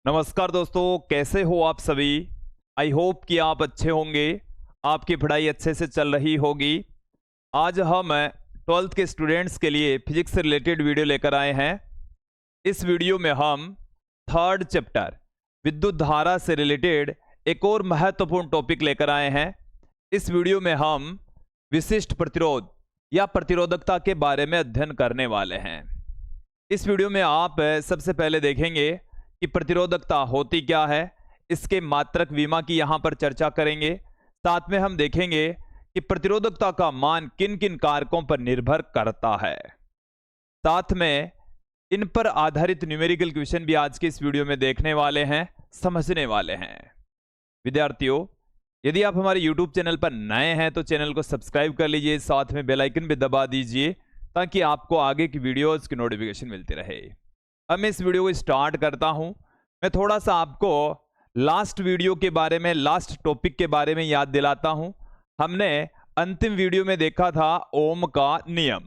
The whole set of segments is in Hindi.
नमस्कार दोस्तों, कैसे हो आप सभी। आई होप कि आप अच्छे होंगे, आपकी पढ़ाई अच्छे से चल रही होगी। आज हम 12th के स्टूडेंट्स के लिए फिजिक्स से रिलेटेड वीडियो लेकर आए हैं। इस वीडियो में हम थर्ड चैप्टर विद्युत धारा से रिलेटेड एक और महत्वपूर्ण टॉपिक लेकर आए हैं। इस वीडियो में हम विशिष्ट प्रतिरोध या प्रतिरोधकता के बारे में अध्ययन करने वाले हैं। इस वीडियो में आप सबसे पहले देखेंगे कि प्रतिरोधकता होती क्या है, इसके मात्रक विमा की यहां पर चर्चा करेंगे। साथ में हम देखेंगे कि प्रतिरोधकता का मान किन किन कारकों पर निर्भर करता है। साथ में इन पर आधारित न्यूमेरिकल क्वेश्चन भी आज के इस वीडियो में देखने वाले हैं, समझने वाले हैं। विद्यार्थियों, यदि आप हमारे YouTube चैनल पर नए हैं तो चैनल को सब्सक्राइब कर लीजिए, साथ में बेल आइकन भी दबा दीजिए ताकि आपको आगे की वीडियोस की नोटिफिकेशन मिलती रहे। अब मैं इस वीडियो को स्टार्ट करता हूं। मैं थोड़ा सा आपको लास्ट वीडियो के बारे में, लास्ट टॉपिक के बारे में याद दिलाता हूं। हमने अंतिम वीडियो में देखा था ओम का नियम।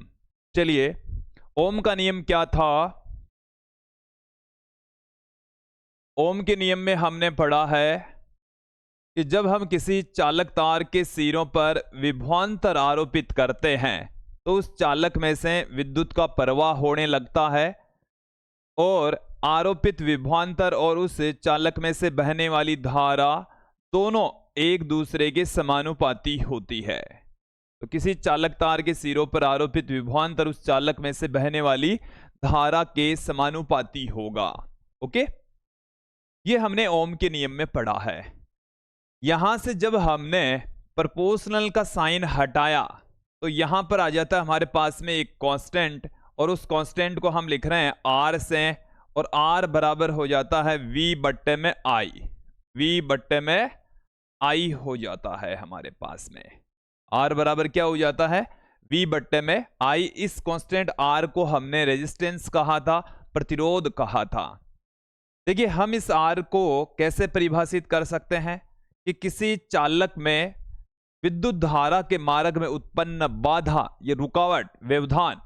चलिए, ओम का नियम क्या था। ओम के नियम में हमने पढ़ा है कि जब हम किसी चालक तार के सिरों पर विभवांतर आरोपित करते हैं तो उस चालक में से विद्युत का प्रवाह होने लगता है और आरोपित विभवांतर और उस चालक में से बहने वाली धारा दोनों एक दूसरे के समानुपाती होती है। तो किसी चालक तार के सिरों पर आरोपित विभवांतर उस चालक में से बहने वाली धारा के समानुपाती होगा। ओके, ये हमने ओम के नियम में पढ़ा है। यहां से जब हमने प्रोपोर्शनल का साइन हटाया तो यहां पर आ जाता है हमारे पास में एक कांस्टेंट, और उस कांस्टेंट को हम लिख रहे हैं आर से, और आर बराबर हो जाता है वी बट्टे में आई। वी बट्टे में आई हो जाता है हमारे पास में। आर बराबर क्या हो जाता है, वी बट्टे में आई। इस कांस्टेंट आर को हमने रेजिस्टेंस कहा था, प्रतिरोध कहा था। देखिए, हम इस आर को कैसे परिभाषित कर सकते हैं कि किसी चालक में विद्युत धारा के मार्ग में उत्पन्न बाधा या रुकावट, व्यवधान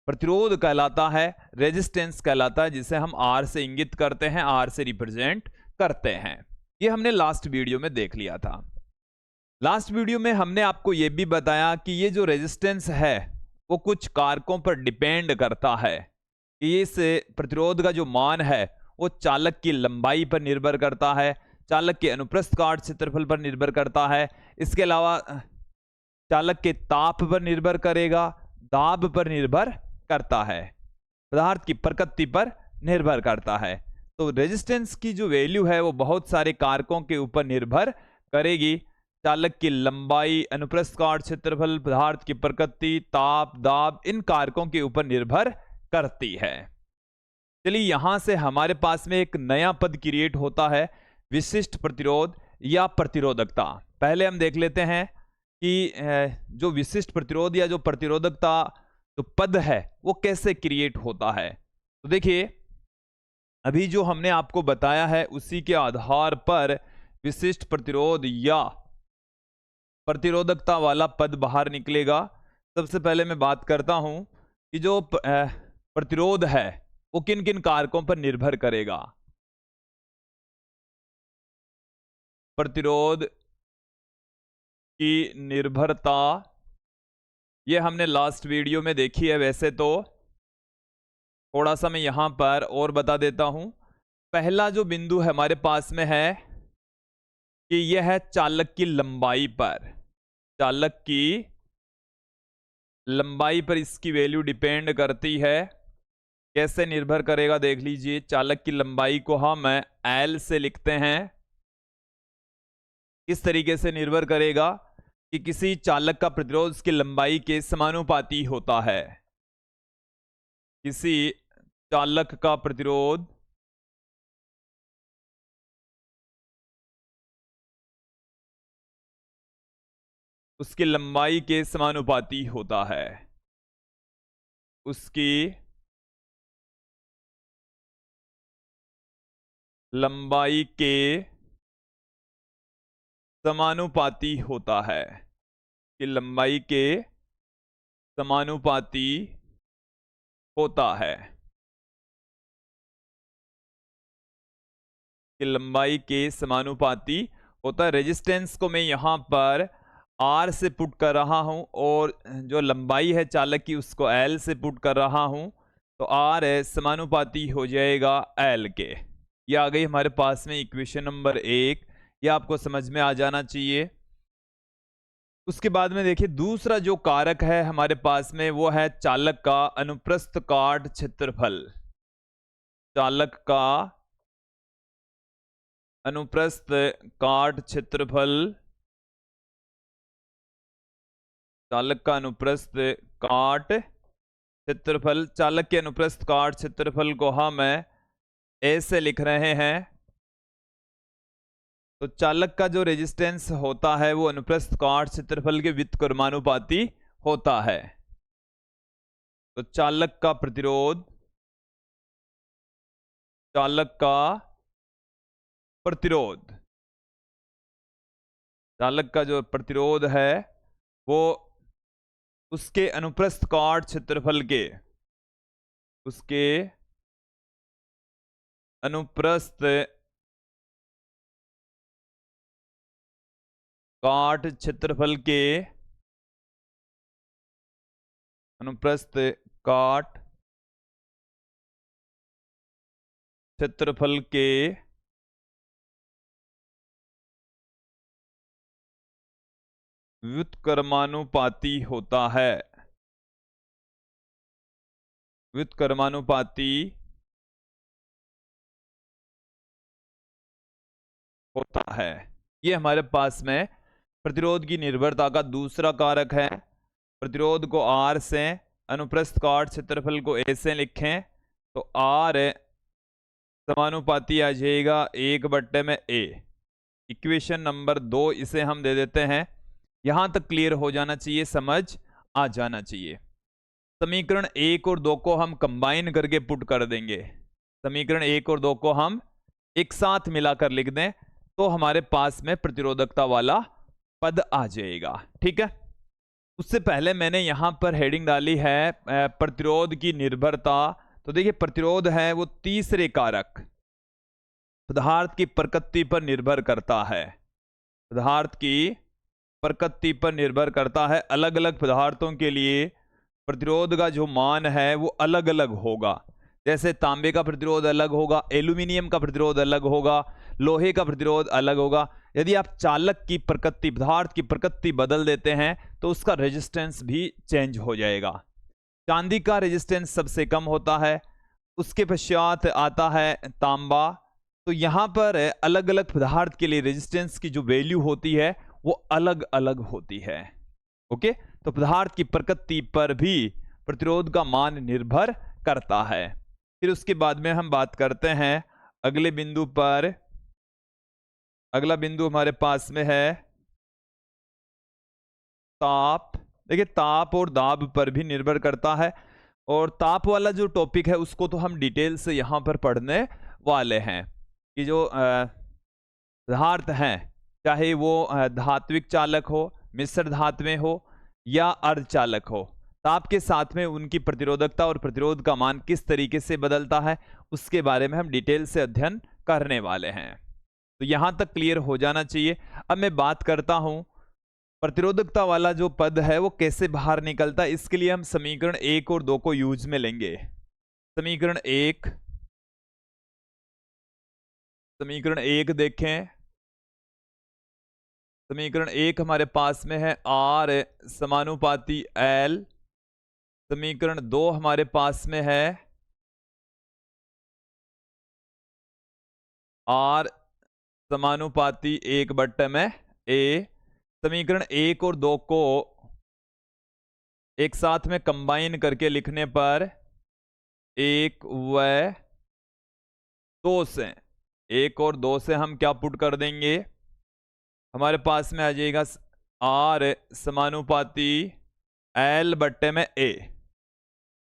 प्रतिरोध कहलाता है, रेजिस्टेंस कहलाता है, जिसे हम आर से इंगित करते हैं, आर से रिप्रेजेंट करते हैं। ये हमने लास्ट वीडियो में देख लिया था। लास्ट वीडियो में हमने आपको यह भी बताया कि ये जो रेजिस्टेंस है वो कुछ कारकों पर डिपेंड करता है कि इस प्रतिरोध का जो मान है वो चालक की लंबाई पर निर्भर करता है, चालक के अनुप्रस्थ काट क्षेत्रफल पर निर्भर करता है, इसके अलावा चालक के ताप पर निर्भर करेगा, दाब पर निर्भर करता है, पदार्थ की प्रकृति पर निर्भर करता है। तो रेजिस्टेंस की जो वैल्यू है वो बहुत सारे कारकों के ऊपर निर्भर करेगी। चालक की लंबाई, अनुप्रस्थ काट क्षेत्रफल, पदार्थ की प्रकृति, ताप, दाब, इन कारकों के ऊपर निर्भर करती है। चलिए, यहां से हमारे पास में एक नया पद क्रिएट होता है, विशिष्ट प्रतिरोध या प्रतिरोधकता। पहले हम देख लेते हैं कि जो विशिष्ट प्रतिरोध या जो प्रतिरोधकता जो पद है वो कैसे क्रिएट होता है। तो देखिए, अभी जो हमने आपको बताया है उसी के आधार पर विशिष्ट प्रतिरोध या प्रतिरोधकता वाला पद बाहर निकलेगा। सबसे पहले मैं बात करता हूं कि जो प्रतिरोध है वो किन किन कारकों पर निर्भर करेगा। प्रतिरोध की निर्भरता ये हमने लास्ट वीडियो में देखी है। वैसे तो थोड़ा सा मैं यहां पर और बता देता हूं। पहला जो बिंदु है हमारे पास में है कि यह है चालक की लंबाई पर। चालक की लंबाई पर इसकी वैल्यू डिपेंड करती है। कैसे निर्भर करेगा देख लीजिए। चालक की लंबाई को हम एल से लिखते हैं। इस तरीके से निर्भर करेगा कि किसी चालक का प्रतिरोध उसकी लंबाई के समानुपाती होता है। किसी चालक का प्रतिरोध उसकी लंबाई के समानुपाती होता है। उसकी लंबाई के समानुपाती होता है। कि लंबाई के समानुपाती होता है। की लंबाई के समानुपाती होता है। रेजिस्टेंस को मैं यहाँ पर R से पुट कर रहा हूँ और जो लंबाई है चालक की उसको L से पुट कर रहा हूँ, तो R है समानुपाती हो जाएगा L के। ये आ गई हमारे पास में इक्वेशन नंबर 1। ये आपको समझ में आ जाना चाहिए। उसके बाद में देखिए दूसरा जो कारक है हमारे पास में वो है चालक का अनुप्रस्थ काट क्षेत्रफल। चालक का अनुप्रस्थ काट क्षेत्रफल, चालक का अनुप्रस्थ काट क्षेत्रफल, चालक के अनुप्रस्थ काट क्षेत्रफल को हम ऐसे लिख रहे हैं। तो चालक का जो रेजिस्टेंस होता है वो अनुप्रस्थ काट क्षेत्रफल के व्युत्क्रमानुपाती होता है। तो चालक का प्रतिरोध, चालक का प्रतिरोध, चालक का जो प्रतिरोध है वो उसके अनुप्रस्थ काट क्षेत्रफल के, उसके अनुप्रस्थ काट क्षेत्रफल के, अनुप्रस्थ काट क्षेत्रफल के व्युत्क्रमानुपाती होता है। व्युत्क्रमानुपाती होता है। ये हमारे पास में प्रतिरोध की निर्भरता का दूसरा कारक है। प्रतिरोध को R से, अनुप्रस्थ काट क्षेत्रफल को A से लिखें तो R समानुपाती आ जाएगा 1/A। इक्वेशन नंबर 2 इसे हम दे देते हैं। यहां तक क्लियर हो जाना चाहिए, समझ आ जाना चाहिए। समीकरण 1 और 2 को हम कंबाइन करके पुट कर देंगे। समीकरण 1 और 2 को हम एक साथ मिलाकर लिख दें तो हमारे पास में प्रतिरोधकता वाला पद आ जाएगा। ठीक है, उससे पहले मैंने यहां पर हेडिंग डाली है प्रतिरोध की निर्भरता। तो देखिए प्रतिरोध है वो तीसरे कारक पदार्थ की प्रकृति पर निर्भर करता है। पदार्थ की प्रकृति पर निर्भर करता है। अलग अलग पदार्थों के लिए प्रतिरोध का जो मान है वो अलग अलग होगा। जैसे तांबे का प्रतिरोध अलग होगा, एल्यूमिनियम का प्रतिरोध अलग होगा, लोहे का प्रतिरोध अलग होगा। यदि आप चालक की प्रकृति, पदार्थ की प्रकृति बदल देते हैं तो उसका रेजिस्टेंस भी चेंज हो जाएगा। चांदी का रेजिस्टेंस सबसे कम होता है, उसके पश्चात आता है तांबा। तो यहां पर अलग अलग पदार्थ के लिए रेजिस्टेंस की जो वैल्यू होती है वो अलग अलग होती है। ओके, तो पदार्थ की प्रकृति पर भी प्रतिरोध का मान निर्भर करता है। फिर उसके बाद में हम बात करते हैं अगले बिंदु पर। अगला बिंदु हमारे पास में है ताप। देखिए ताप और दाब पर भी निर्भर करता है, और ताप वाला जो टॉपिक है उसको तो हम डिटेल से यहां पर पढ़ने वाले हैं कि जो पदार्थ हैं, चाहे वो धात्विक चालक हो, मिश्र धातु में हो या अर्धचालक हो, ताप के साथ में उनकी प्रतिरोधकता और प्रतिरोध का मान किस तरीके से बदलता है उसके बारे में हम डिटेल से अध्ययन करने वाले हैं। तो यहां तक क्लियर हो जाना चाहिए। अब मैं बात करता हूं प्रतिरोधकता वाला जो पद है वो कैसे बाहर निकलता है। इसके लिए हम समीकरण 1 और 2 को यूज में लेंगे। समीकरण 1 देखें। समीकरण 1 हमारे पास में है R समानुपाती L। समीकरण 2 हमारे पास में है R समानुपाती 1/A। समीकरण 1 और 2 को एक साथ में कंबाइन करके लिखने पर 1 व 2 से, 1 और 2 से हम क्या पुट कर देंगे, हमारे पास में आ जाएगा R समानुपाती L/A।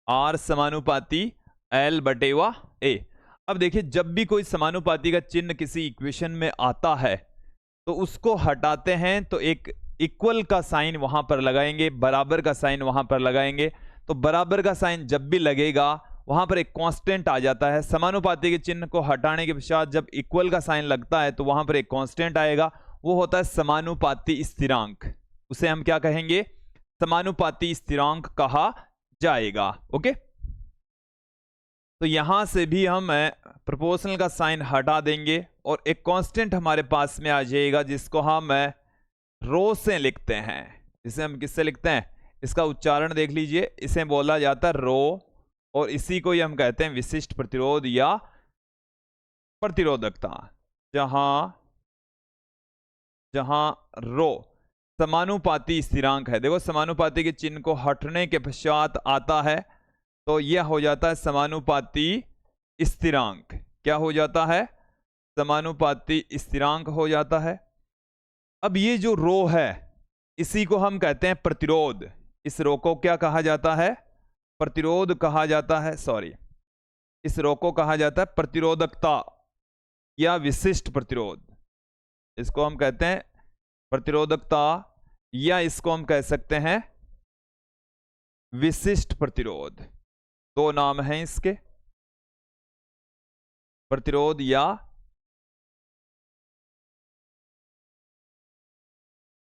R समानुपाती L/A। अब देखिए जब भी कोई समानुपाती का चिन्ह किसी इक्वेशन में आता है तो उसको हटाते हैं तो एक इक्वल का साइन वहां पर लगाएंगे, बराबर का साइन वहां पर लगाएंगे। तो बराबर का साइन जब भी लगेगा वहां पर एक कांस्टेंट आ जाता है। समानुपाती के चिन्ह को हटाने के पश्चात जब इक्वल का साइन लगता है तो वहां पर एक कांस्टेंट आएगा, वो होता है समानुपाती स्थिरांक। उसे हम क्या कहेंगे? समानुपाती स्थिरांक कहा जाएगा। ओके, तो यहां से भी हम प्रोपोर्शनल का साइन हटा देंगे और एक कांस्टेंट हमारे पास में आ जाएगा जिसको हम रो से लिखते हैं। इसे हम किससे लिखते हैं? इसका उच्चारण देख लीजिए, इसे बोला जाता है रो, और इसी को ही हम कहते हैं विशिष्ट प्रतिरोध या प्रतिरोधकता। जहां जहां रो समानुपाती स्थिरांक है, देखो समानुपाती के चिन्ह को हटने के पश्चात आता है तो यह हो जाता है समानुपाती स्थिरांक। क्या हो जाता है? समानुपाती स्थिरांक हो जाता है। अब ये जो रो है इसी को हम कहते हैं प्रतिरोध। इस रो को क्या कहा जाता है? प्रतिरोध कहा जाता है। सॉरी, इस रो को कहा जाता है प्रतिरोधकता या विशिष्ट प्रतिरोध। इसको हम कहते हैं प्रतिरोधकता या इसको हम कह सकते हैं विशिष्ट प्रतिरोध। दो नाम हैं इसके, प्रतिरोध या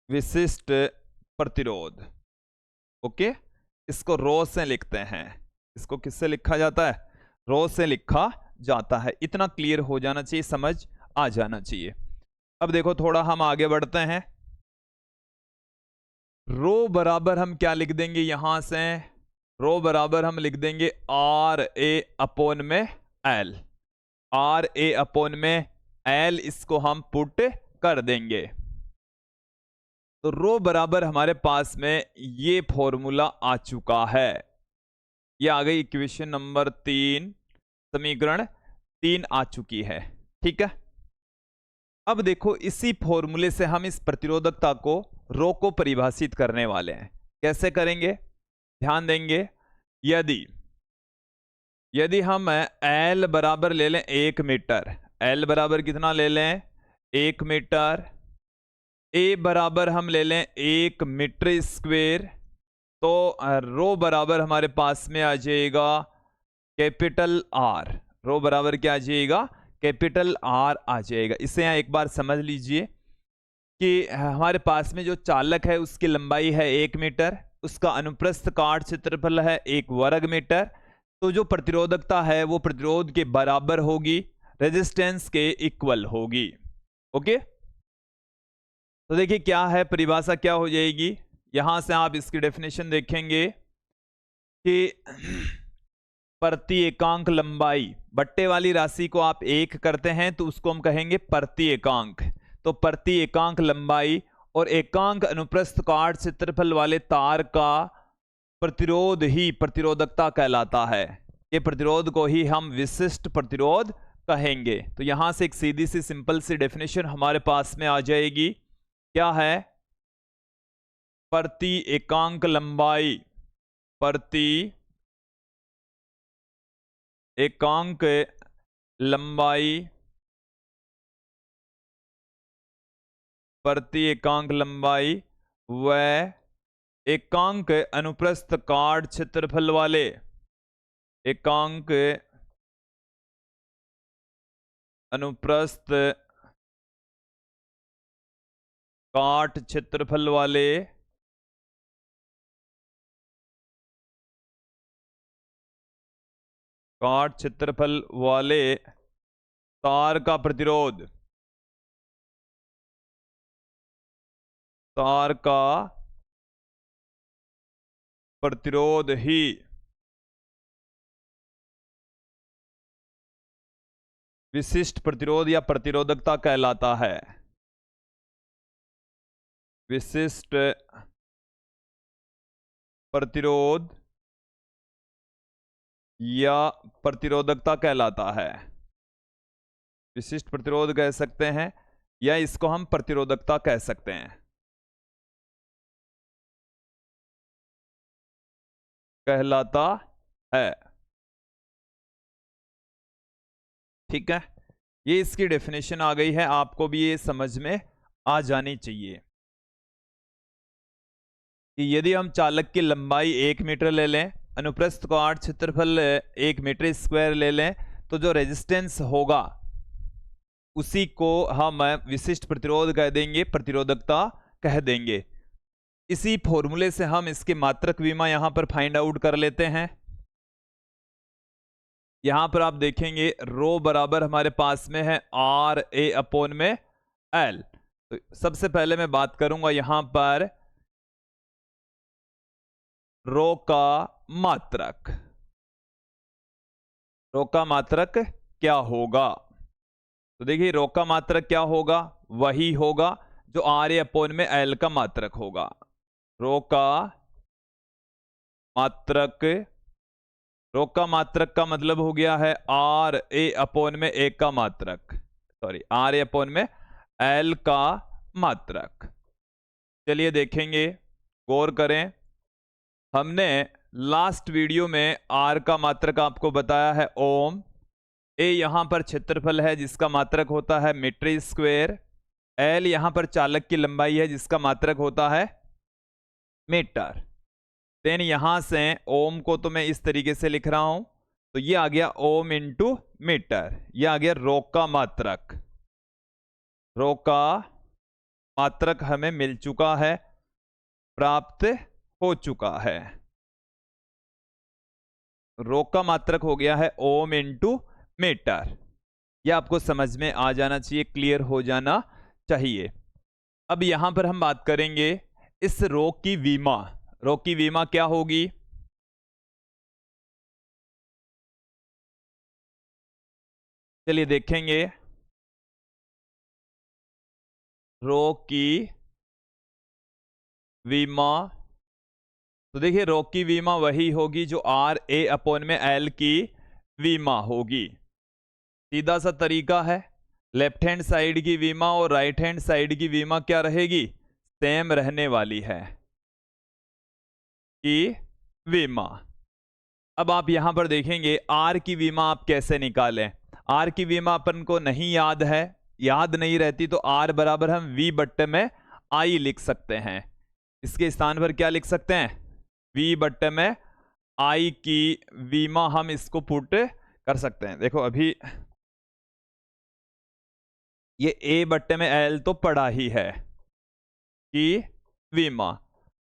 विशिष्ट प्रतिरोध। ओके, इसको रो से लिखते हैं। इसको किससे लिखा जाता है? रो से लिखा जाता है। इतना क्लियर हो जाना चाहिए, समझ आ जाना चाहिए। अब देखो थोड़ा हम आगे बढ़ते हैं। रो बराबर हम क्या लिख देंगे? यहां से रो बराबर हम लिख देंगे आर ए अपॉन में एल। आर ए अपॉन में एल, इसको हम पुट कर देंगे तो रो बराबर हमारे पास में ये फॉर्मूला आ चुका है। ये आ गई इक्वेशन नंबर 3, समीकरण 3 आ चुकी है। ठीक है, अब देखो इसी फॉर्मूले से हम इस प्रतिरोधकता को रो को परिभाषित करने वाले हैं। कैसे करेंगे? ध्यान देंगे। यदि हम L बराबर ले लें 1 मीटर, L बराबर कितना ले लें? 1 मीटर। A बराबर हम ले लें 1 मीटर स्क्वायर, तो रो बराबर हमारे पास में आ जाएगा कैपिटल R। रो बराबर क्या आ जाएगा? कैपिटल R आ जाएगा। इसे यहाँ एक बार समझ लीजिए कि हमारे पास में जो चालक है उसकी लंबाई है 1 मीटर, उसका अनुप्रस्थ काट क्षेत्रफल है 1 वर्ग मीटर, तो जो प्रतिरोधकता है वो प्रतिरोध के बराबर होगी, रेजिस्टेंस के इक्वल होगी। ओके, तो देखिए क्या है परिभाषा, क्या हो जाएगी। यहां से आप इसकी डेफिनेशन देखेंगे कि प्रति एकांक लंबाई, बट्टे वाली राशि को आप 1 करते हैं तो उसको हम कहेंगे प्रति एकांक। तो प्रति एकांक लंबाई और एकांक अनुप्रस्थ काट क्षेत्रफल वाले तार का प्रतिरोध ही प्रतिरोधकता कहलाता है। ये प्रतिरोध को ही हम विशिष्ट प्रतिरोध कहेंगे। तो यहां से एक सीधी सी सिंपल सी डेफिनेशन हमारे पास में आ जाएगी। क्या है? प्रति एकांक लंबाई, प्रति एकांक लंबाई, प्रति एकांक लंबाई व एकांक अनुप्रस्थ काट क्षेत्रफल वाले, एकांक अनुप्रस्थ काट क्षेत्रफल वाले काट क्षेत्रफल वाले तार का प्रतिरोध, तार का प्रतिरोध ही विशिष्ट प्रतिरोध या प्रतिरोधकता कहलाता है। विशिष्ट प्रतिरोध या प्रतिरोधकता कहलाता है। विशिष्ट प्रतिरोध कह सकते हैं या इसको हम प्रतिरोधकता कह सकते हैं। कहलाता है। ठीक है, ये इसकी डेफिनेशन आ गई है, आपको भी ये समझ में आ जानी चाहिए कि यदि हम चालक की लंबाई 1 मीटर ले लें, अनुप्रस्थ काट क्षेत्रफल 1 मीटर स्क्वायर ले लें तो जो रेजिस्टेंस होगा उसी को हम विशिष्ट प्रतिरोध कह देंगे, प्रतिरोधकता कह देंगे। इसी फॉर्मूले से हम इसके मात्रक विमा यहां पर फाइंड आउट कर लेते हैं। यहां पर आप देखेंगे रो बराबर हमारे पास में है आर ए अपॉन में एल। तो सबसे पहले मैं बात करूंगा यहां पर रो का मात्रक। रो का मात्रक क्या होगा? तो देखिए रो का मात्रक क्या होगा, वही होगा जो आर ए अपॉन में एल का मात्रक होगा। रो का मात्रक, रो का मात्रक का मतलब हो गया है आर ए अपॉन में ए का मात्रक, सॉरी आर ए अपॉन में एल का मात्रक। चलिए देखेंगे, गौर करें। हमने लास्ट वीडियो में आर का मात्रक आपको बताया है ओम, ए यहां पर क्षेत्रफल है जिसका मात्रक होता है मीटर स्क्वायर, एल यहां पर चालक की लंबाई है जिसका मात्रक होता है मीटर। देन यहां से ओम को तो मैं इस तरीके से लिख रहा हूं, तो ये आ गया ओम इंटू मीटर, ये आ गया रो का मात्रक। रो का मात्रक हमें मिल चुका है, प्राप्त हो चुका है। रो का मात्रक हो गया है ओम इंटू मीटर। यह आपको समझ में आ जाना चाहिए, क्लियर हो जाना चाहिए। अब यहां पर हम बात करेंगे इस रो की विमा। रो की विमा क्या होगी? चलिए देखेंगे। रो की विमा, तो देखिए रो की विमा वही होगी जो आर ए अपॉन में एल की विमा होगी। सीधा सा तरीका है, लेफ्ट हैंड साइड की विमा और राइट हैंड साइड की विमा क्या रहेगी? सेम रहने वाली है कि विमा। अब आप यहां पर देखेंगे आर की विमा आप कैसे निकालें। आर की विमा अपन को नहीं याद है, याद नहीं रहती तो आर बराबर हम वी बट्टे में आई लिख सकते हैं। इसके स्थान पर क्या लिख सकते हैं? वी बट्टे में आई की विमा हम इसको पुट कर सकते हैं। देखो अभी ये ए बट्टे में एल तो पड़ा ही है कि विमा।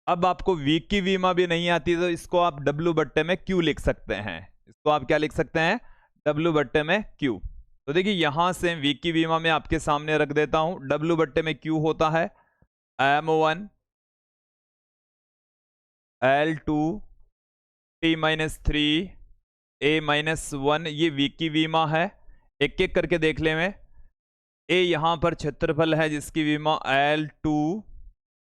अब आपको वी की विमा भी नहीं आती तो इसको आप डब्ल्यू बट्टे में क्यू लिख सकते हैं। इसको आप क्या लिख सकते हैं? डब्ल्यू बट्टे में क्यू। तो देखिए यहां से वी की विमा में आपके सामने रख देता हूं, डब्ल्यू बट्टे में क्यू होता है M1 L2 T-3 A-1, ये वी की विमा है। एक एक करके देख ले में। ए यहां पर क्षेत्रफल है जिसकी विमा L2,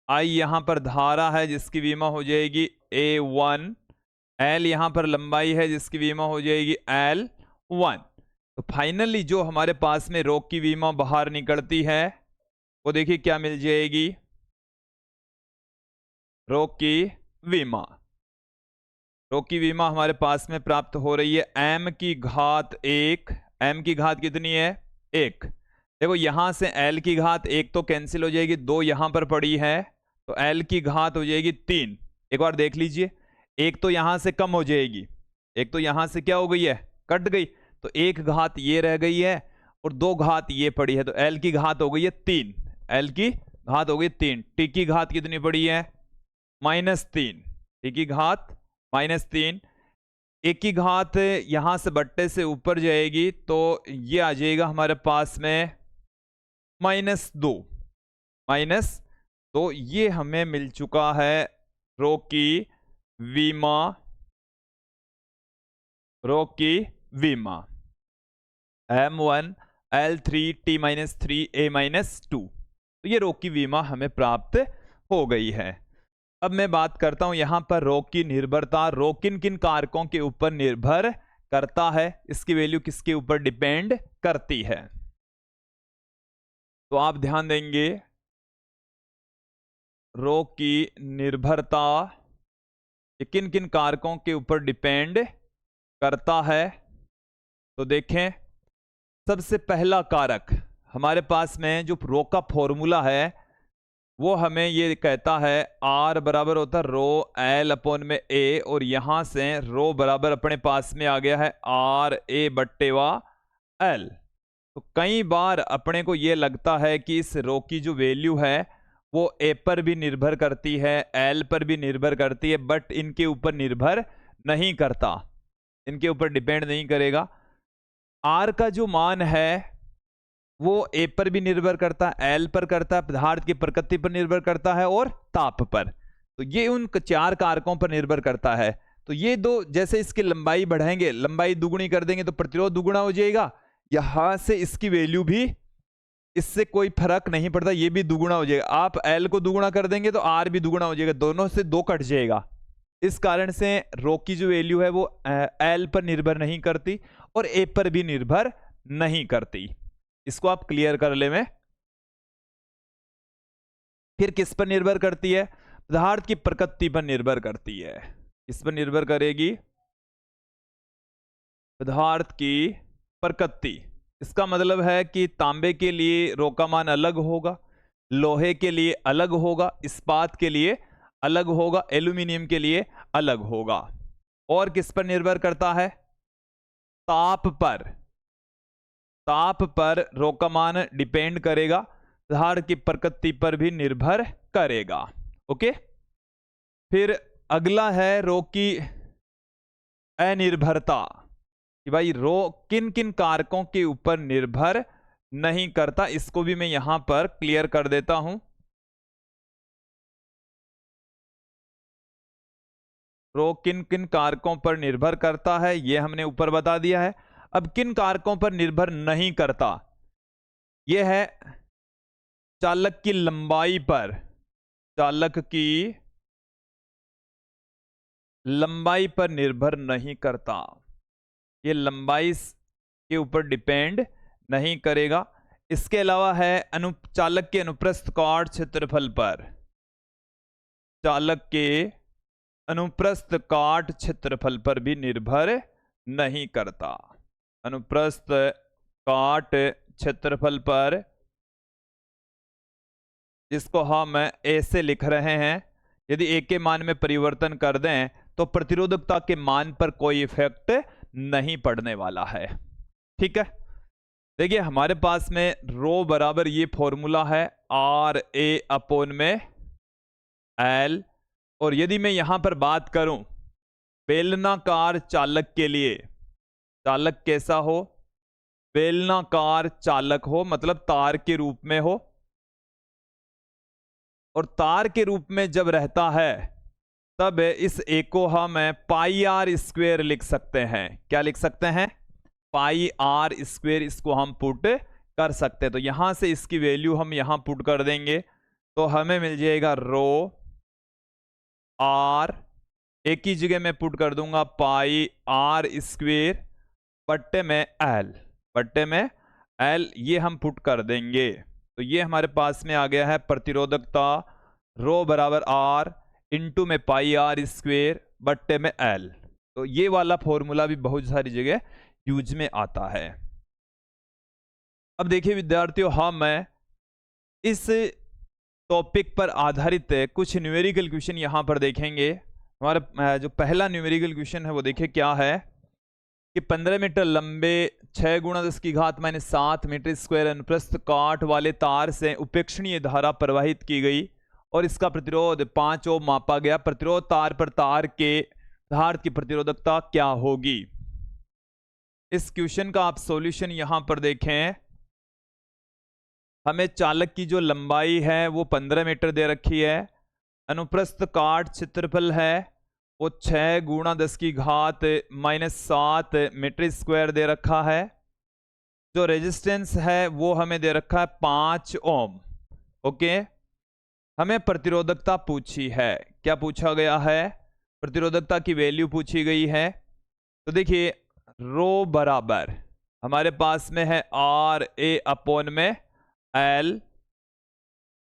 आई यहां पर धारा है जिसकी विमा हो जाएगी A1, एल यहां पर लंबाई है जिसकी विमा हो जाएगी L1। तो फाइनली जो हमारे पास में रो की विमा बाहर निकलती है वो देखिए क्या मिल जाएगी? रो की विमा। रो की विमा हमारे पास में प्राप्त हो रही है m की घात 1। m की घात कितनी है? 1। देखो यहां से l की घात 1 तो कैंसिल हो जाएगी, 2 यहां पर पड़ी है तो l की घात हो जाएगी 3। एक बार देख लीजिए, एक तो यहां से कम हो जाएगी, एक तो यहां से क्या हो गई है? कट गई। तो एक घात ये रह गई है और 2 घात ये पड़ी है, तो l की घात हो गई है 3। l की घात हो गई 3। t की घात कितनी पड़ी है? -3। t की घात -3। एक की घात यहां से बट्टे से ऊपर जाएगी तो ये आ जाएगा हमारे पास में -2। तो ये हमें मिल चुका है रो की विमा। रो की विमा M1 L3 T-3 A-2। तो ये रो की विमा हमें प्राप्त हो गई है। अब मैं बात करता हूं यहां पर रो की निर्भरता। रो किन किन कारकों के ऊपर निर्भर करता है, इसकी वैल्यू किसके ऊपर डिपेंड करती है? तो आप ध्यान देंगे रो की निर्भरता किन किन कारकों के ऊपर डिपेंड करता है। तो देखें, सबसे पहला कारक हमारे पास में जो रो का फॉर्मूला है वो हमें ये कहता है R बराबर होता है रो L अपॉन में A, और यहां से रो बराबर अपने पास में आ गया है R A बट्टेवा L। तो कई बार अपने को ये लगता है कि इस रो की जो वैल्यू है वो A पर भी निर्भर करती है, L पर भी निर्भर करती है, बट इनके ऊपर निर्भर नहीं करता, इनके ऊपर डिपेंड नहीं करेगा। R का जो मान है वो A पर भी निर्भर करता है, L पर करता है, पदार्थ की प्रकृति पर निर्भर करता है और ताप पर। तो ये उन 4 कारकों पर निर्भर करता है। तो ये दो, जैसे इसकी लंबाई बढ़ाएंगे, लंबाई दुगुनी कर देंगे तो प्रतिरोध दुगुना हो जाएगा। यहां से इसकी वैल्यू भी, इससे कोई फर्क नहीं पड़ता, ये भी दुगुना हो जाएगा। आप L को दुगुना कर देंगे तो R भी दुगुना हो जाएगा, दोनों से 2 कट जाएगा। इस कारण से रो की जो वैल्यू है वो L पर निर्भर नहीं करती और A पर भी निर्भर नहीं करती। इसको आप क्लियर कर ले में। फिर किस पर निर्भर करती है? पदार्थ की प्रकृति पर निर्भर करती है। किस पर निर्भर करेगी? पदार्थ की प्रकृति। इसका मतलब है कि तांबे के लिए रो का मान अलग होगा, लोहे के लिए अलग होगा, इस्पात के लिए अलग होगा, एल्यूमिनियम के लिए अलग होगा। और किस पर निर्भर करता है? ताप पर। ताप पर रो का मान डिपेंड करेगा, पदार्थ की प्रकृति पर भी निर्भर करेगा। ओके, फिर अगला है रो की अनिर्भरता, कि भाई रो किन किन कारकों के ऊपर निर्भर नहीं करता। इसको भी मैं यहां पर क्लियर कर देता हूं। रो किन किन कारकों पर निर्भर करता है यह हमने ऊपर बता दिया है। अब किन कारकों पर निर्भर नहीं करता? यह है चालक की लंबाई पर। चालक की लंबाई पर निर्भर नहीं करता, ये लंबाई के ऊपर डिपेंड नहीं करेगा। इसके अलावा है चालक के अनुप्रस्थ काट क्षेत्रफल पर। चालक के अनुप्रस्थ काट क्षेत्रफल पर भी निर्भर नहीं करता। अनुप्रस्थ काट क्षेत्रफल पर, जिसको हम ए से लिख रहे हैं, यदि ए के मान में परिवर्तन कर दें तो प्रतिरोधकता के मान पर कोई इफेक्ट नहीं पड़ने वाला है। ठीक है, देखिए हमारे पास में रो बराबर ये फॉर्मूला है आर ए अपॉन में एल। और यदि मैं यहां पर बात करूं बेलनाकार चालक के लिए, चालक कैसा हो? बेलनाकार चालक हो, मतलब तार के रूप में हो। और तार के रूप में जब रहता है तब इस ए को हम पाई आर स्क्वेयर लिख सकते हैं। क्या लिख सकते हैं? पाई आर स्क्वेयर, इसको हम पुट कर सकते हैं। तो यहां से इसकी वैल्यू हम यहां पुट कर देंगे तो हमें मिल जाएगा रो आर, एक ही जगह में पुट कर दूंगा पाई आर स्क्वेयर बट्टे में एल, बट्टे में एल, ये हम पुट कर देंगे। तो ये हमारे पास में आ गया है प्रतिरोधकता रो बराबर आर इंटू में पाई आर स्क्वेयर बट्टे में एल। तो ये वाला फॉर्मूला भी बहुत सारी जगह यूज में आता है। अब देखिए विद्यार्थियों, हम इस टॉपिक पर आधारित कुछ न्यूमेरिकल क्वेश्चन यहां पर देखेंगे। हमारा जो पहला न्यूमेरिकल क्वेश्चन है वो देखिए क्या है कि 15 मीटर लंबे 6 गुणा 10 की घात -7 मीटर स्क्वायर अनुप्रस्थ काट वाले तार से उपेक्षणीय धारा प्रवाहित की गई और इसका प्रतिरोध 5 ओम मापा गया। प्रतिरोध तार पर तार के पदार्थ की प्रतिरोधकता क्या होगी? इस क्वेश्चन का आप सॉल्यूशन यहां पर देखें। हमें चालक की जो लंबाई है वो 15 मीटर दे रखी है, अनुप्रस्थ काट क्षेत्रफल है वो 6 गुणा 10 की घात -7 मीटर स्क्वायर दे रखा है। जो रेजिस्टेंस है वो हमें दे रखा है 5 ओम। ओके, हमें प्रतिरोधकता पूछी है। क्या पूछा गया है? प्रतिरोधकता की वैल्यू पूछी गई है। तो देखिए रो बराबर हमारे पास में है आर ए अपॉन में एल।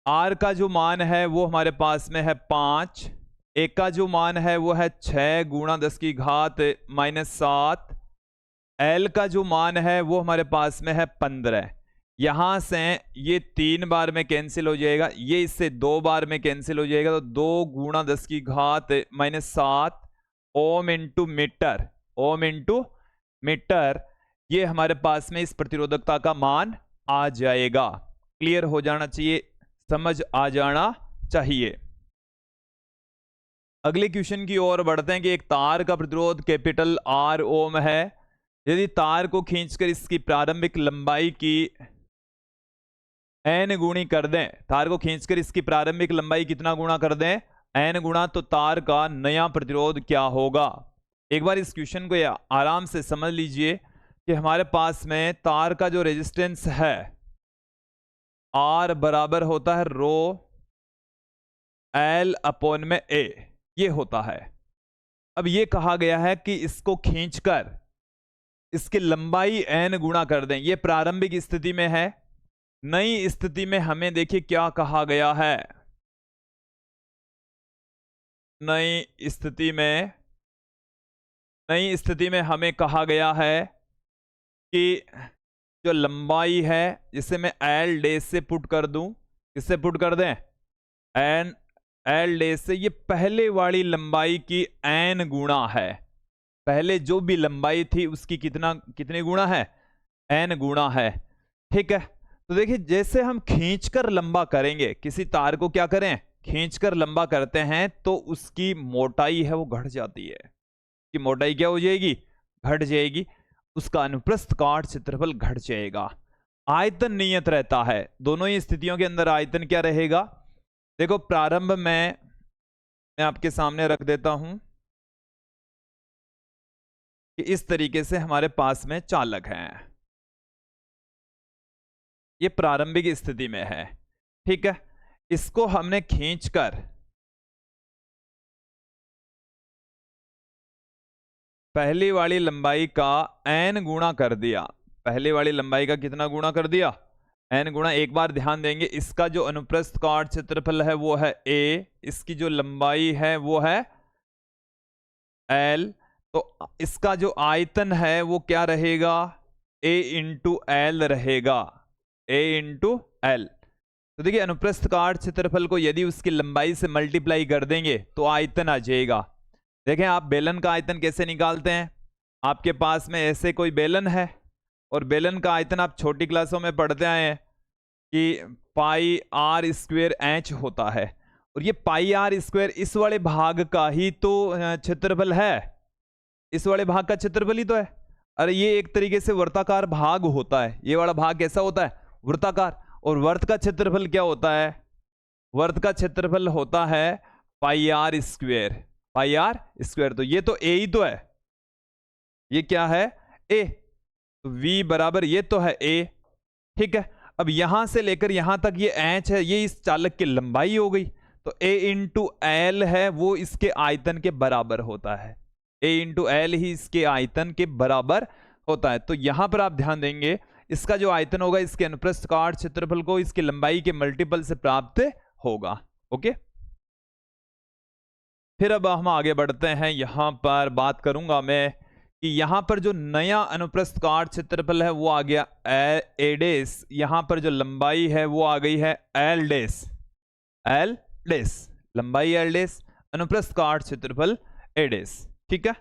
आर का जो मान है वो हमारे पास में है 5, ए का जो मान है वो है 6 गुणा 10 की घात -7, एल का जो मान है वो हमारे पास में है 15। यहां से ये 3 बार में कैंसिल हो जाएगा, ये इससे 2 बार में कैंसिल हो जाएगा, तो 2 गुणा 10 की घात -7 ohm into meter, ohm into meter, ये हमारे पास में इस प्रतिरोधकता का मान आ जाएगा। क्लियर हो जाना चाहिए, समझ आ जाना चाहिए। अगले क्वेश्चन की ओर बढ़ते हैं कि एक तार का प्रतिरोध कैपिटल R ओम है। यदि तार को खींचकर इसकी प्रारंभिक लंबाई की n गुणी कर दें, तार को खींचकर इसकी प्रारंभिक लंबाई कितना गुणा कर दें, n गुणा, तो तार का नया प्रतिरोध क्या होगा। एक बार इस क्वेश्चन को आराम से समझ लीजिए कि हमारे पास में तार का जो रेजिस्टेंस है R बराबर होता है रो L अपॉन में A, ये होता है। अब ये कहा गया है कि इसको खींचकर इसकी लंबाई n गुणा कर दें, ये प्रारंभिक स्थिति में है। नई स्थिति में हमें देखिए क्या कहा गया है, नई स्थिति में हमें कहा गया है कि जो लंबाई है, जिसे मैं L डैश से पुट कर दूं, किससे पुट कर दें, n L डैश से, ये पहले वाली लंबाई की n गुणा है। पहले जो भी लंबाई थी उसकी कितनी गुणा है, n गुणा है। ठीक है, तो देखिए जैसे हम खींचकर लंबा करेंगे, किसी तार को क्या करें, खींचकर लंबा करते हैं, तो उसकी मोटाई है वो घट जाती है, कि मोटाई क्या हो जाएगी, घट जाएगी, उसका अनुप्रस्थ काट क्षेत्रफल घट जाएगा। आयतन नियत रहता है, दोनों ही स्थितियों के अंदर आयतन क्या रहेगा। देखो प्रारंभ में मैं आपके सामने रख देता हूं कि इस तरीके से हमारे पास में चालक हैं, ये प्रारंभिक स्थिति में है। ठीक है, इसको हमने खींचकर पहली वाली लंबाई का n गुणा कर दिया, पहली वाली लंबाई का कितना गुणा कर दिया, n गुणा। एक बार ध्यान देंगे, इसका जो अनुप्रस्थ काट क्षेत्रफल है वो है a, इसकी जो लंबाई है वो है l, तो इसका जो आयतन है वो क्या रहेगा, a इंटू एल रहेगा, a इंटू एल। तो देखिए अनुप्रस्थ काट क्षेत्रफल को यदि उसकी लंबाई से मल्टीप्लाई कर देंगे तो आयतन आ जाएगा। देखें आप बेलन का आयतन कैसे निकालते हैं, आपके पास में ऐसे कोई बेलन है और बेलन का आयतन आप छोटी क्लासों में पढ़ते आए हैं कि पाई आर स्क्वायर एच होता है, और ये पाई आर स्क्वायर इस वाले भाग का ही तो क्षेत्रफल है, इस वाले भाग का क्षेत्रफल ही तो है। अरे ये एक तरीके से वर्ताकार भाग होता है, ये वाला भाग कैसा होता है, वृत्ताकार। और वर्त का क्षेत्रफल क्या होता है, वर्त का क्षेत्रफल होता है pi r square, pi r square. तो ये तो ए ही तो है, ये क्या है, ए, तो v बराबर ये तो है a। ठीक है, अब यहां से लेकर यहां तक ये h है, ये इस चालक की लंबाई हो गई, तो a इंटू एल है वो इसके आयतन के बराबर होता है, a इंटू एल ही इसके आयतन के बराबर होता है। तो यहां पर आप ध्यान देंगे इसका जो आयतन होगा इसके अनुप्रस्थ काट क्षेत्रफल को इसकी लंबाई के मल्टीपल से प्राप्त होगा। ओके, फिर अब हम आगे बढ़ते हैं, यहां पर बात करूंगा मैं कि यहां पर जो नया अनुप्रस्थ काट क्षेत्रफल है वो आ गया ए डेस, यहां पर जो लंबाई है वो आ गई है एल डेस, एल डेस, लंबाई एल डेस, अनुप्रस्थ काट क्षेत्रफल ए डेस। ठीक है,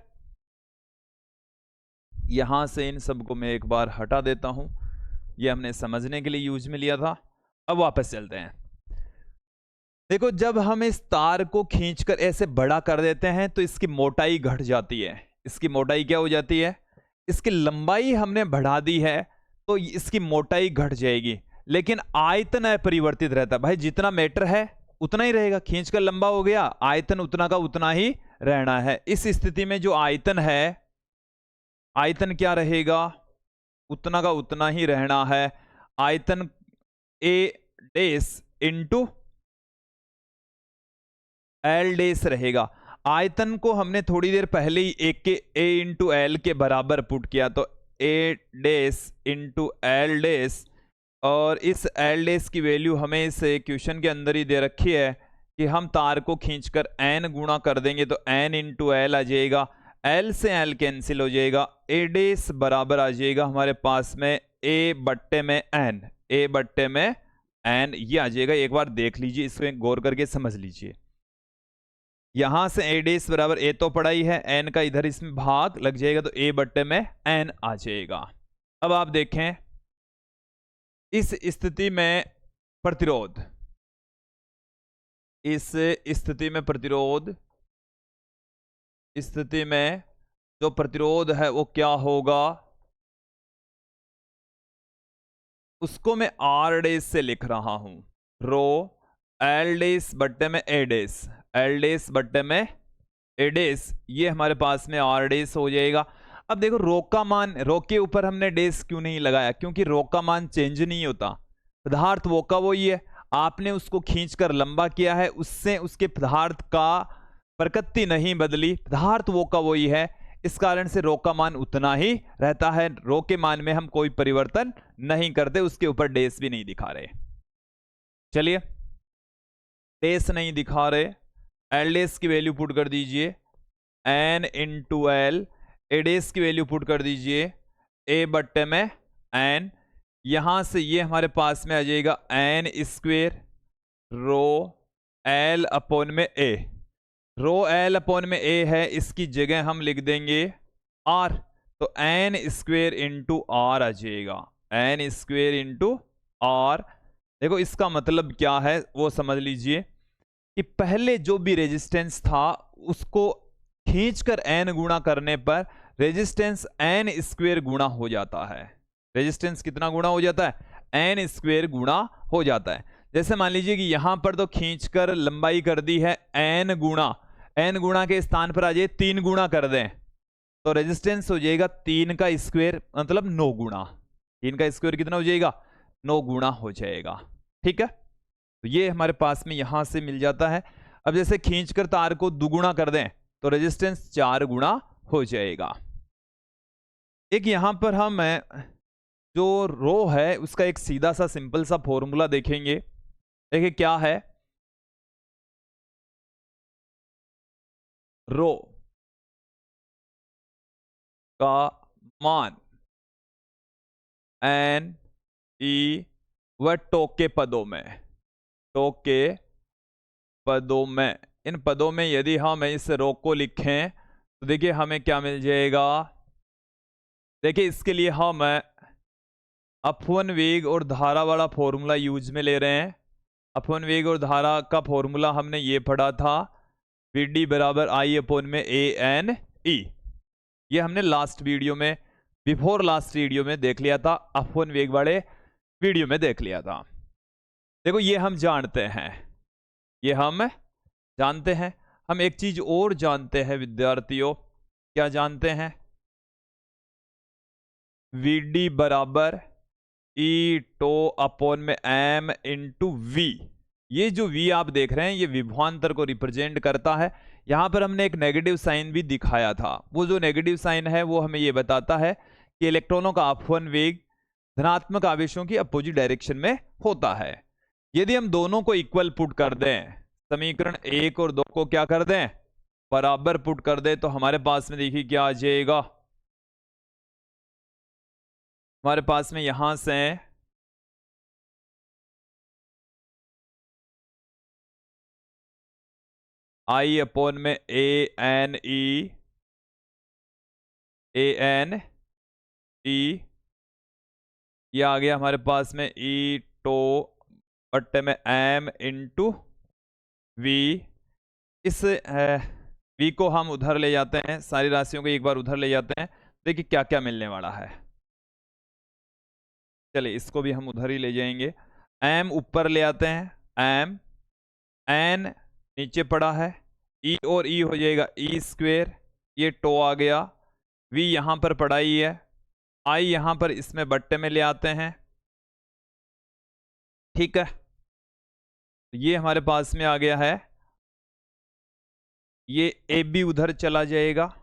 यहां से इन सबको मैं एक बार हटा देता हूं, ये हमने समझने के लिए यूज में लिया था। अब वापस चलते हैं। देखो जब हम इस तार को खींचकर ऐसे बड़ा कर देते हैं तो इसकी मोटाई घट जाती है, इसकी मोटाई क्या हो जाती है, इसकी लंबाई हमने बढ़ा दी है तो इसकी मोटाई घट जाएगी, लेकिन आयतन अपरिवर्तित रहता है। भाई जितना मीटर है उतना ही रहेगा, खींचकर लंबा हो गया, आयतन उतना का उतना ही रहना है। इस स्थिति में जो आयतन है, आयतन क्या रहेगा, उतना का उतना ही रहना है। आयतन ए डेस इंटू एल डेस रहेगा। आयतन को हमने थोड़ी देर पहले ही एक के ए इंटू एल के बराबर पुट किया, तो ए डेस इंटू एल डेस, और इस एल डेस की वैल्यू हमें इस क्वेश्चन के अंदर ही दे रखी है कि हम तार को खींचकर एन गुणा कर देंगे तो एन इंटू एल आ जाएगा, एल से एल कैंसिल हो जाएगा, ए डेस बराबर आ जाएगा हमारे पास में ए बट्टे में एन, ए बट्टे में एन, ये आ जाएगा। एक बार देख लीजिए, इसको गौर करके समझ लीजिए। यहां से ए डेस बराबर ए तो पड़ा ही है, एन का इधर इसमें भाग लग जाएगा तो ए बट्टे में एन आ जाएगा। अब आप देखें इस स्थिति में प्रतिरोध, इस स्थिति में प्रतिरोध, स्थिति में जो प्रतिरोध है वो क्या होगा, उसको मैं आर डेस से लिख रहा हूं। रो एल डेस बट्टे में ए डेस, एल डेस बट्टे में ए डेस, ये हमारे पास में आर डेस हो जाएगा। अब देखो रो का मान, रो के ऊपर हमने डेस क्यों नहीं लगाया, क्योंकि रो का मान चेंज नहीं होता, पदार्थ वो का वही है। आपने उसको खींचकर लंबा किया है, उससे उसके पदार्थ का प्रकृति नहीं बदली, पदार्थ वो का वही है, इस कारण से रो का मान उतना ही रहता है। रो के मान में हम कोई परिवर्तन नहीं करते, उसके ऊपर डेस भी नहीं दिखा रहे। चलिए डेस नहीं दिखा रहे, एल डेस की वैल्यू पुट कर दीजिए, एन इंटू एल, ए डेस की वैल्यू पुट कर दीजिए ए बट्टे में एन, यहां से ये हमारे पास में आ जाएगा N square rho L upon में ए, रो एल अपॉन में ए है, इसकी जगह हम लिख देंगे आर, तो एन स्क्वेयर इंटू आर आ जाएगा, एन स्क्वेयर इंटू आर। देखो इसका मतलब क्या है वो समझ लीजिए कि पहले जो भी रेजिस्टेंस था उसको खींचकर एन गुणा करने पर रेजिस्टेंस एन स्क्वेयर गुणा हो जाता है। रेजिस्टेंस कितना गुणा हो जाता है, एन स्क्वेयर गुणा हो जाता है। जैसे मान लीजिए कि यहां पर तो खींचकर लंबाई कर दी है एन गुणा, एन गुणा के स्थान पर आ जाए 3 गुणा कर दें तो रेजिस्टेंस हो जाएगा 3 का स्क्वायर, मतलब 9 गुणा, 3 का स्क्वायर कितना हो जाएगा, 9 गुणा हो जाएगा। ठीक है, तो ये हमारे पास में यहां से मिल जाता है। अब जैसे खींचकर तार को दुगुणा कर दें तो रेजिस्टेंस 4 गुणा हो जाएगा। एक यहां पर हम जो रो है उसका एक सीधा सा सिंपल सा फॉर्मूला देखेंगे। देखिए क्या है, रो का मान एन ई व टोके पदों में, टोके पदों में, इन पदों में यदि हम इस रो को लिखें तो देखिए हमें क्या मिल जाएगा। देखिए इसके लिए हम अपवन वेग और धारा वाला फॉर्मूला यूज में ले रहे हैं। अपवन वेग और धारा का फॉर्मूला हमने ये पढ़ा था, वी डी बराबर आई अपॉन में ए एन ई, ये हमने लास्ट वीडियो में, बिफोर लास्ट वीडियो में देख लिया था, अपवन वेग वाले वीडियो में देख लिया था। देखो ये हम जानते हैं, ये हम जानते हैं। हम एक चीज और जानते हैं विद्यार्थियों, क्या जानते हैं, वी डी बराबर ई टो अपॉन में एम इंटू वी। ये जो वी आप देख रहे हैं ये विभवांतर को रिप्रेजेंट करता है। यहां पर हमने एक नेगेटिव साइन भी दिखाया था, वो जो नेगेटिव साइन है वो हमें ये बताता है कि इलेक्ट्रॉनों का अपवन वेग धनात्मक आवेशों की अपोजिट डायरेक्शन में होता है। यदि हम दोनों को इक्वल पुट कर दें, समीकरण 1 और 2 को क्या कर दें, बराबर पुट कर दें, तो हमारे पास में देखिए क्या आ जाएगा, हमारे पास में यहां से आई अपॉन में A N E, A N E, ये आ गया हमारे पास में ई टो बट्टे में एम इंटू वी। इस वी को हम उधर ले जाते हैं, सारी राशियों को एक बार उधर ले जाते हैं, देखिए क्या क्या मिलने वाला है। चलिए इसको भी हम उधर ही ले जाएंगे, एम ऊपर ले आते हैं, एम, एन नीचे पड़ा है, ई और ई हो जाएगा ई स्क्वेयर, ये टो आ गया, वी यहां पर पड़ा ही है, आई यहां पर इसमें बट्टे में ले आते हैं। ठीक है, ये हमारे पास में आ गया है, ये ए बी उधर चला जाएगा,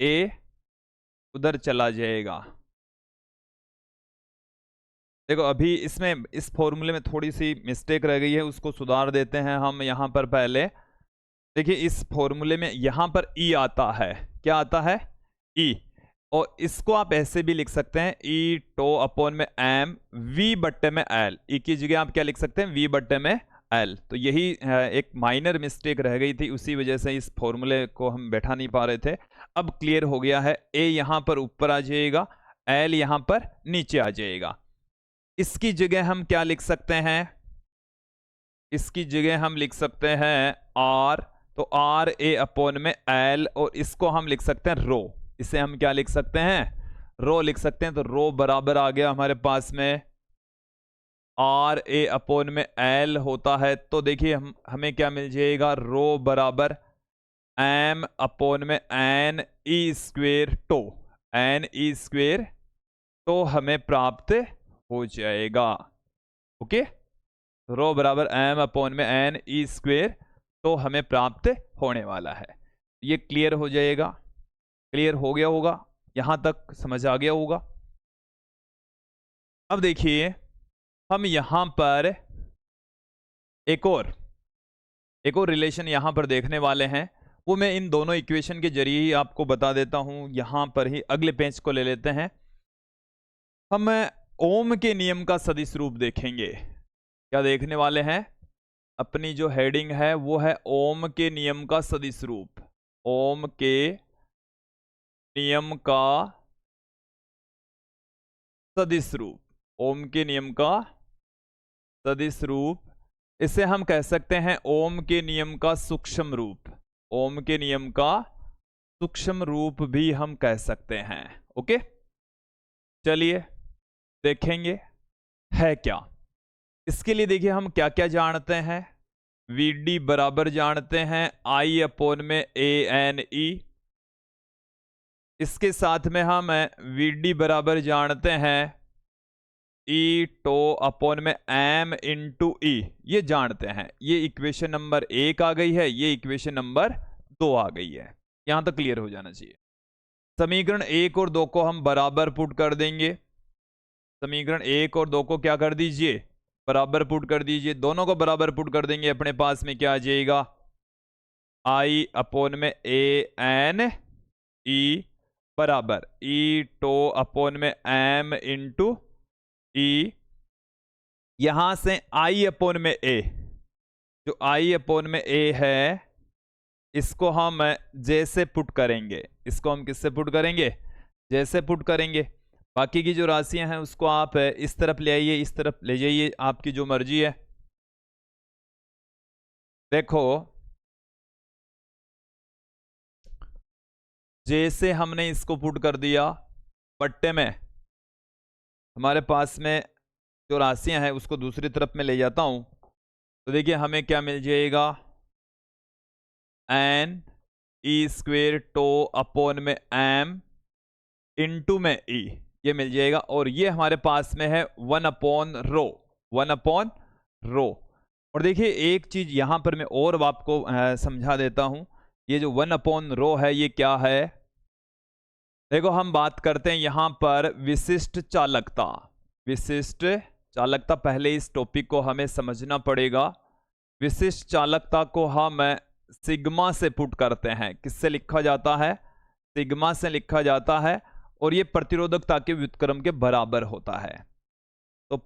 ए उधर चला जाएगा। देखो अभी इसमें इस फॉर्मूले में थोड़ी सी मिस्टेक रह गई है, उसको सुधार देते हैं हम यहां पर। पहले देखिए इस फॉर्मूले में यहां पर ई आता है, क्या आता है, ई, और इसको आप ऐसे भी लिख सकते हैं ई टो अपॉन में एम वी बट्टे में एल। ई की जगह आप क्या लिख सकते हैं, वी बट्टे में एल। तो यही एक माइनर मिस्टेक रह गई थी, उसी वजह से इस फॉर्मूले को हम बैठा नहीं पा रहे थे। अब क्लियर हो गया है। ए यहां पर ऊपर आ जाएगा, एल यहां पर नीचे आ जाएगा। इसकी जगह हम क्या लिख सकते हैं, इसकी जगह हम लिख सकते हैं आर, तो आर ए अपॉन में एल, और इसको हम लिख सकते हैं रो। इसे हम क्या लिख सकते हैं, रो लिख सकते हैं। तो रो बराबर आ गया हमारे पास में आर ए अपॉन में एल होता है। तो देखिए हमें क्या मिल जाएगा, रो बराबर एम अपॉन में N E square tau, N E square तो हमें प्राप्त हो जाएगा। ओके, रो बराबर एम अपॉन में एन ई स्क्वेयर तो हमें प्राप्त होने वाला है। ये क्लियर हो जाएगा, क्लियर हो गया होगा, यहां तक समझ आ गया होगा। अब देखिए हम यहां पर एक और रिलेशन यहां पर देखने वाले हैं, वो मैं इन दोनों इक्वेशन के जरिए ही आपको बता देता हूं। यहां पर ही अगले पेज को ले लेते हैं, हम ओम के नियम का सदिश रूप देखेंगे। क्या देखने वाले हैं, अपनी जो हेडिंग है वो है ओम के नियम का सदिश रूप। ओम के नियम का सदिश रूप, ओम के नियम का सदिश रूप, इसे हम कह सकते हैं ओम के नियम का सूक्ष्म रूप। ओम के नियम का सूक्ष्म रूप भी हम कह सकते हैं। ओके, चलिए देखेंगे है क्या। इसके लिए देखिए हम क्या क्या जानते हैं, वी बराबर जानते हैं आई अपॉन में ए एन ई। इसके साथ में हम वी बराबर जानते हैं ई टो अपॉन में एम इंटू ई, ये जानते हैं। ये इक्वेशन नंबर 1 आ गई है, ये इक्वेशन नंबर 2 आ गई है। यहां तक क्लियर हो जाना चाहिए। समीकरण 1 और 2 को हम बराबर पुट कर देंगे। समीकरण 1 और 2 को क्या कर दीजिए, बराबर पुट कर दीजिए। दोनों को बराबर पुट कर देंगे, अपने पास में क्या आ जाएगा, आई अपॉन में ए एन ई बराबर ई टो अपॉन में एम इंटू ई। यहां से आई अपॉन में ए, जो आई अपॉन में ए है, इसको हम जैसे पुट करेंगे, इसको हम किससे पुट करेंगे, जैसे पुट करेंगे। बाकी की जो राशियां हैं उसको आप इस तरफ ले आइए, इस तरफ ले जाइए, आपकी जो मर्जी है। देखो जैसे हमने इसको पुट कर दिया पट्टे में, हमारे पास में जो राशियां हैं उसको दूसरी तरफ में ले जाता हूं, तो देखिए हमें क्या मिल जाएगा, N E square tau upon में एम इंटू में ई, ये मिल जाएगा। और ये हमारे पास में है 1 अपॉन रो, 1 अपॉन रो। और देखिए एक चीज यहां पर मैं और आपको समझा देता हूं, ये जो 1 अपॉन रो है ये क्या है। देखो हम बात करते हैं यहां पर विशिष्ट चालकता। विशिष्ट चालकता, पहले इस टॉपिक को हमें समझना पड़ेगा। विशिष्ट चालकता को हम सिग्मा से पुट करते हैं। किससे लिखा जाता है, सिग्मा से लिखा जाता है, और ये प्रतिरोधकता के व्युत्क्रम के बराबर होता है। तो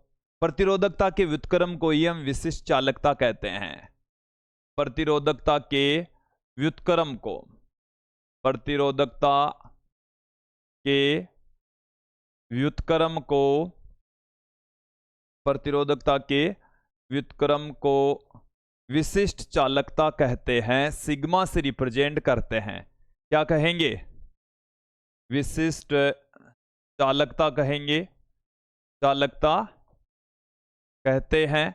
प्रतिरोधकता के व्युत्क्रम को ही हम विशिष्ट चालकता कहते हैं। प्रतिरोधकता के व्युत्क्रम को, प्रतिरोधकता के व्युत्क्रम को, प्रतिरोधकता के व्युत्क्रम को विशिष्ट चालकता कहते हैं, सिग्मा से रिप्रेजेंट करते हैं। क्या कहेंगे, विशिष्ट चालकता कहेंगे, चालकता कहते हैं।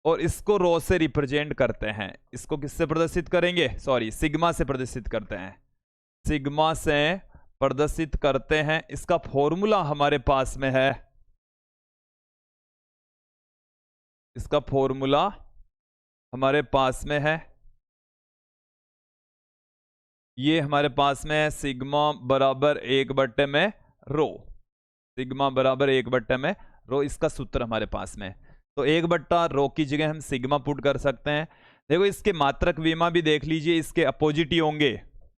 और इसको रो से रिप्रेजेंट करते हैं। इसको किससे प्रदर्शित करेंगे, सॉरी सिग्मा से प्रदर्शित करते हैं, सिग्मा से प्रदर्शित करते हैं। इसका फॉर्मूला हमारे पास में है, इसका फॉर्मूला हमारे पास में है, ये हमारे पास में है सिग्मा बराबर 1 में रो, सिग्मा बराबर 1 में रो, इसका सूत्र हमारे पास में। तो 1/रो की जगह हम सिग्मा पुट कर सकते हैं। देखो इसके मात्रक विमा भी देख लीजिए, इसके अपोजिट ही होंगे।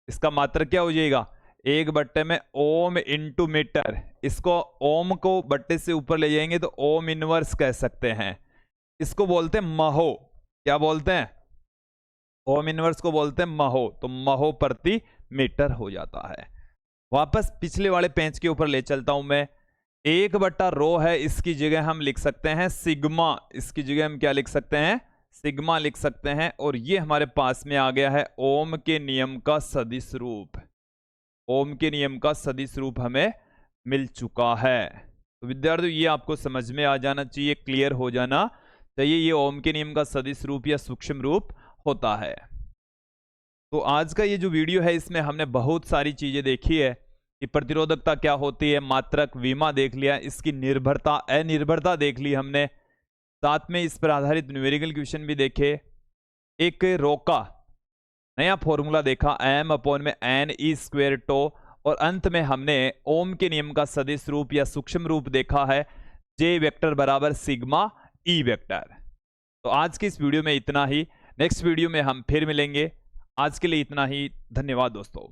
इसका मात्रक क्या हो जाएगा, 1 बट्टे में ओम इंटू मीटर, इसको ओम को बट्टे से ऊपर ले जाएंगे तो ओम इनवर्स कह सकते हैं। इसको बोलते हैं महो। क्या बोलते हैं? ओम इनवर्स को बोलते हैं महो, तो महो प्रति मीटर हो जाता है। वापस पिछले वाले पेज के ऊपर ले चलता हूं मैं। 1 बट्टा रो है, इसकी जगह हम लिख सकते हैं सिग्मा। इसकी जगह हम क्या लिख सकते हैं? सिग्मा लिख सकते हैं। और ये हमारे पास में आ गया है ओम के नियम का सदिश रूप। ओम के नियम का सदिश रूप हमें मिल चुका है। तो विद्यार्थियों ये आपको समझ में आ जाना चाहिए, क्लियर हो जाना चाहिए, ये ओम के नियम का सदिश रूप या सूक्ष्म रूप होता है। तो आज का ये जो वीडियो है इसमें हमने बहुत सारी चीजें देखी है कि प्रतिरोधकता क्या होती है, मात्रक विमा देख लिया, इसकी निर्भरता अनिर्भरता देख ली हमने, साथ में इस पर आधारित न्यूमेरिकल क्वेश्चन भी देखे, एक रो का नया फॉर्मूला देखा m/n e², और अंत में हमने ओम के नियम का सदिश रूप या सूक्ष्म रूप देखा है J वेक्टर बराबर सिग्मा E वेक्टर। तो आज की इस वीडियो में इतना ही, नेक्स्ट वीडियो में हम फिर मिलेंगे। आज के लिए इतना ही, धन्यवाद दोस्तों।